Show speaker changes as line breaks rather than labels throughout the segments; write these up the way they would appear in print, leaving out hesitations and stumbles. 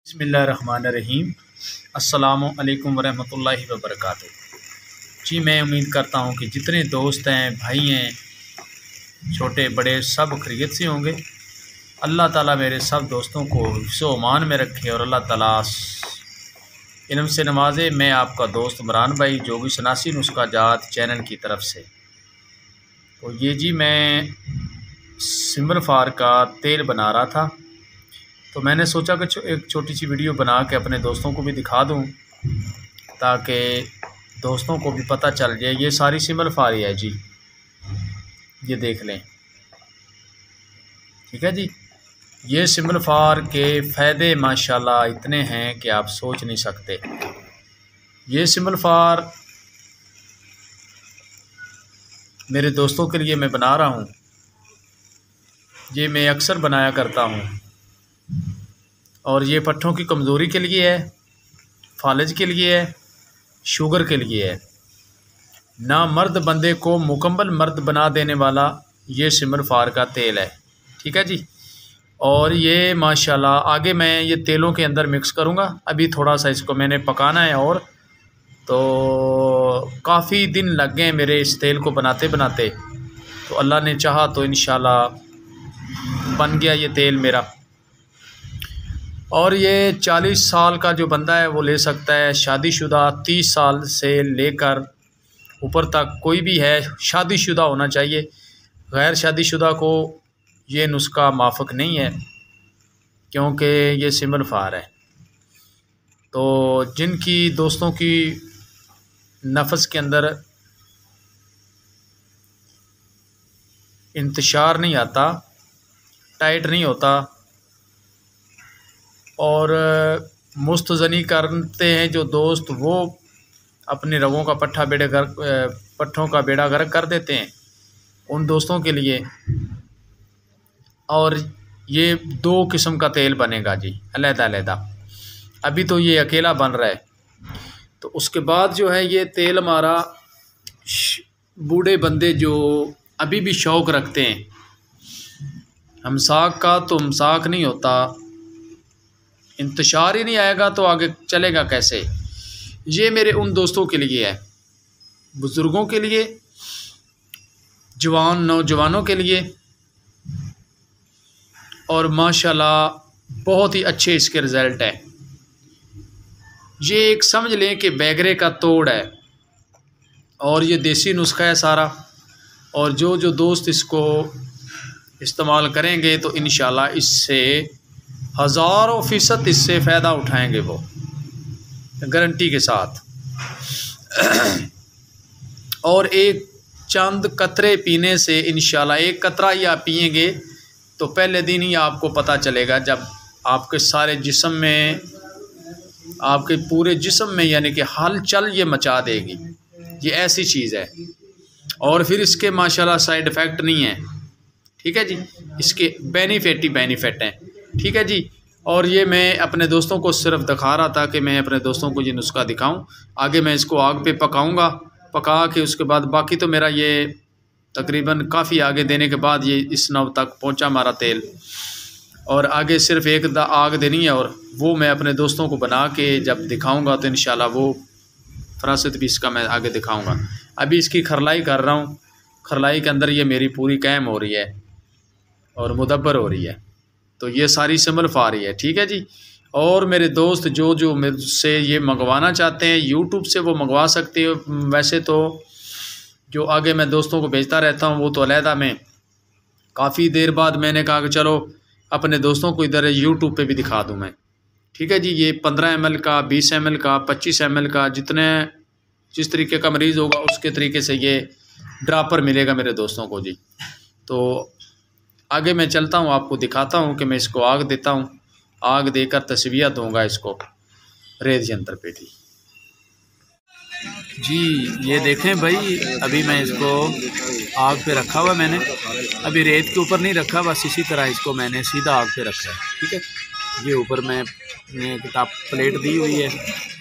बिस्मिल्लाहिर्रहमानिर्रहीम। अस्सलामु अलैकुम वरहमतुल्लाहि वबरकातुहू। जी मैं उम्मीद करता हूँ कि जितने दोस्त हैं, भाई हैं, छोटे बड़े, सब खैरियत से होंगे। अल्लाह ताला मेरे सब दोस्तों को हिफ्ज़ो अमान में रखे और अल्लाह ताला इल्म से नवाजे। मैं आपका दोस्त इमरान भाई, जो भी शनासी नुस्खा जात चैनल की तरफ से। तो ये जी मैं सिमर फार का तेल बना रहा था, तो मैंने सोचा कि एक छोटी सी वीडियो बना के अपने दोस्तों को भी दिखा दूं, ताकि दोस्तों को भी पता चल जाए। ये सारी सिमर फारी है जी, ये देख लें। ठीक है जी, ये सिमर फार के फ़ायदे माशाल्लाह इतने हैं कि आप सोच नहीं सकते। ये सिमर फार मेरे दोस्तों के लिए मैं बना रहा हूँ। ये मैं अक्सर बनाया करता हूँ, और ये पट्ठों की कमज़ोरी के लिए है, फालिज के लिए है, शुगर के लिए है। ना मर्द बंदे को मुकम्मल मर्द बना देने वाला ये सिमर फार का तेल है। ठीक है जी, और ये माशाल्लाह आगे मैं ये तेलों के अंदर मिक्स करूँगा। अभी थोड़ा सा इसको मैंने पकाना है, और तो काफ़ी दिन लग गए मेरे इस तेल को बनाते बनाते। तो अल्लाह ने चाहा तो इंशाल्लाह बन गया ये तेल मेरा। और ये 40 साल का जो बंदा है वो ले सकता है, शादीशुदा 30 साल से लेकर ऊपर तक कोई भी है, शादीशुदा होना चाहिए। गैर शादीशुदा को ये नुस्खा माफ़क नहीं है, क्योंकि ये सिमर फार है। तो जिनकी दोस्तों की नफ्स के अंदर इंतशार नहीं आता, टाइट नहीं होता, और मुस्तज़नी करते हैं जो दोस्त, वो अपने रगों का पट्ठों का बेड़ा गर्क कर देते हैं, उन दोस्तों के लिए। और ये 2 किस्म का तेल बनेगा जी, अलग-अलग। अभी तो ये अकेला बन रहा है, तो उसके बाद जो है ये तेल हमारा बूढ़े बंदे जो अभी भी शौक़ रखते हैं हमसाक का, तो हमसाक नहीं होता, इंतशार ही नहीं आएगा तो आगे चलेगा कैसे। ये मेरे उन दोस्तों के लिए है, बुज़ुर्गों के लिए, जवान नौजवानों के लिए, और माशाल्लाह बहुत ही अच्छे इसके रिज़ल्ट हैं। ये एक समझ लें कि बैगरे का तोड़ है, और ये देसी नुस्खा है सारा। और जो जो दोस्त इसको इस्तेमाल करेंगे तो इंशाल्लाह इससे हज़ारों फ़ीसद इससे फ़ायदा उठाएंगे, वो गारंटी के साथ। और एक चंद कतरे पीने से इंशाल्लाह, एक कतरा ही आप पिएंगे तो पहले दिन ही आपको पता चलेगा, जब आपके सारे जिस्म में, आपके पूरे जिस्म में यानी कि हलचल ये मचा देगी। ये ऐसी चीज़ है, और फिर इसके माशाल्लाह साइड इफ़ेक्ट नहीं है। ठीक है जी, इसके बेनिफिट ही बेनिफिट हैं। ठीक है जी, और ये मैं अपने दोस्तों को सिर्फ दिखा रहा था कि मैं अपने दोस्तों को ये नुस्खा दिखाऊं। आगे मैं इसको आग पे पकाऊंगा, पका के उसके बाद बाकी तो मेरा ये तकरीबन काफ़ी आगे देने के बाद ये इस नव तक पहुंचा हमारा तेल। और आगे सिर्फ एक आग देनी है, और वो मैं अपने दोस्तों को बना के जब दिखाऊँगा तो इंशाल्लाह वो फरासत भी इसका मैं आगे दिखाऊँगा। अभी इसकी खरलाई कर रहा हूँ, खरलाई के अंदर ये मेरी पूरी कैम हो रही है और मुदब्बर हो रही है। तो ये सारी सिमर फार है। ठीक है जी, और मेरे दोस्त जो जो मुझसे ये मंगवाना चाहते हैं यूट्यूब से वो मंगवा सकते हो। वैसे तो जो आगे मैं दोस्तों को भेजता रहता हूँ वो तो अलहदा में, काफ़ी देर बाद मैंने कहा कि चलो अपने दोस्तों को इधर यूट्यूब पे भी दिखा दूँ मैं। ठीक है जी, ये 15 ml का, 20 ml का, 25 ml का, जिस तरीके का मरीज़ होगा उसके तरीके से ये ड्रापर मिलेगा मेरे दोस्तों को जी। तो आगे मैं चलता हूँ, आपको दिखाता हूँ कि मैं इसको आग देता हूँ, आग देकर तस्वीर दूंगा इसको रेत यंत्र पे थी जी। ये देखें भाई, अभी मैं इसको आग पे रखा हुआ, मैंने अभी रेत के ऊपर नहीं रखा, बस इसी तरह इसको मैंने सीधा आग पे रखा है। ठीक है, ये ऊपर मैं किताब प्लेट दी हुई है,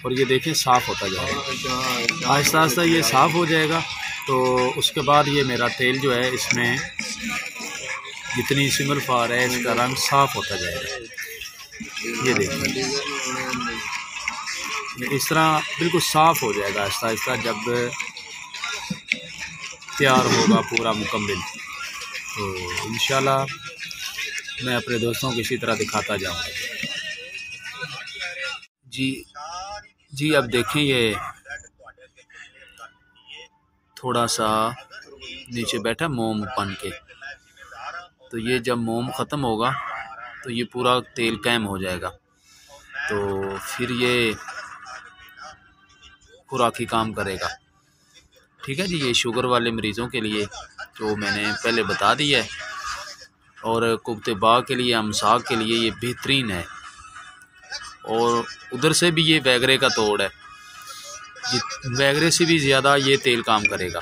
और ये देखें साफ़ होता जाएगा, आहिस्ता आहिस्ता ये साफ़ हो जाएगा। तो उसके बाद ये मेरा तेल जो है, इसमें जितनी सिमर फार है इसका रंग साफ़ होता जाएगा। ये देखिए, इस तरह बिल्कुल साफ़ हो जाएगा आहिस्ता आहिस्ता जब तैयार होगा पूरा मुकम्मल। तो इंशाल्लाह मैं अपने दोस्तों को इसी तरह दिखाता जाऊँगा। जी अब देखें, ये थोड़ा सा नीचे बैठा मोम बन के, तो ये जब मोम ख़त्म होगा तो ये पूरा तेल कैम हो जाएगा। तो फिर ये खुराकी काम करेगा। ठीक है जी, ये शुगर वाले मरीज़ों के लिए जो मैंने पहले बता दिया है, और कुब्ते बाग के लिए, अमसाक के लिए ये बेहतरीन है। और उधर से भी ये वैगरे का तोड़ है, वैगरे से भी ज़्यादा ये तेल काम करेगा।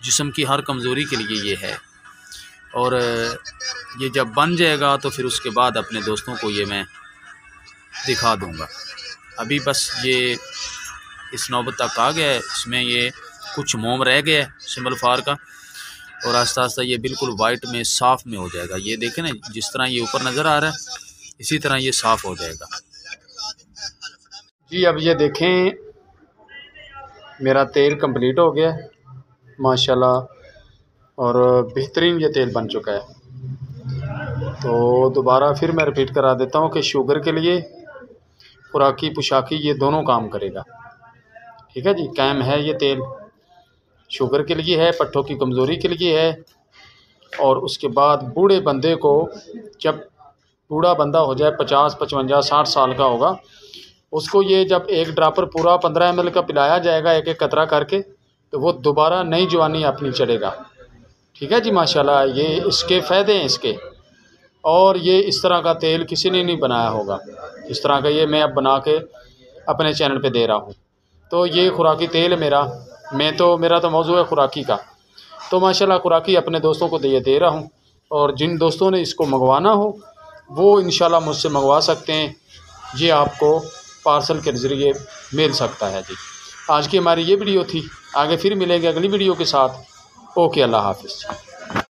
जिस्म की हर कमज़ोरी के लिए ये है। और ये जब बन जाएगा तो फिर उसके बाद अपने दोस्तों को ये मैं दिखा दूँगा। अभी बस ये इस नौबत तक आ गया है, इसमें ये कुछ मोम रह गया है सिमल फार का, और आस्ता आस्ता ये बिल्कुल वाइट में साफ़ में हो जाएगा। ये देखें ना, जिस तरह ये ऊपर नज़र आ रहा है इसी तरह ये साफ़ हो जाएगा। जी अब ये देखें, मेरा तेल कंप्लीट हो गया है माशाल्लाह, और बेहतरीन ये तेल बन चुका है। तो दोबारा फिर मैं रिपीट करा देता हूँ कि शुगर के लिए, खुराकी पोशाकी ये दोनों काम करेगा। ठीक है जी, कैम है ये तेल, शुगर के लिए है, पट्ठों की कमज़ोरी के लिए है। और उसके बाद बूढ़े बंदे को, जब बूढ़ा बंदा हो जाए 50, 55, 60 साल का होगा, उसको ये जब एक ड्रापर पूरा 15 ml का पिलाया जाएगा, एक एक कतरा करके, तो वो दोबारा नई जवानी अपनी चढ़ेगा। ठीक है जी माशाल्लाह, ये इसके फ़ायदे हैं इसके। और ये इस तरह का तेल किसी ने नहीं बनाया होगा, इस तरह का ये मैं अब बना के अपने चैनल पे दे रहा हूँ। तो ये खुराकी तेल है मेरा तो मौजू है खुराकी का। तो माशाल्लाह खुराकी अपने दोस्तों को दे रहा हूँ, और जिन दोस्तों ने इसको मंगवाना हो वो इंशाल्लाह मुझसे मंगवा सकते हैं। ये आपको पार्सल के ज़रिए मिल सकता है जी। आज की हमारी ये वीडियो थी, आगे फिर मिलेंगे अगली वीडियो के साथ। ओके, अल्लाह हाफ़िज़।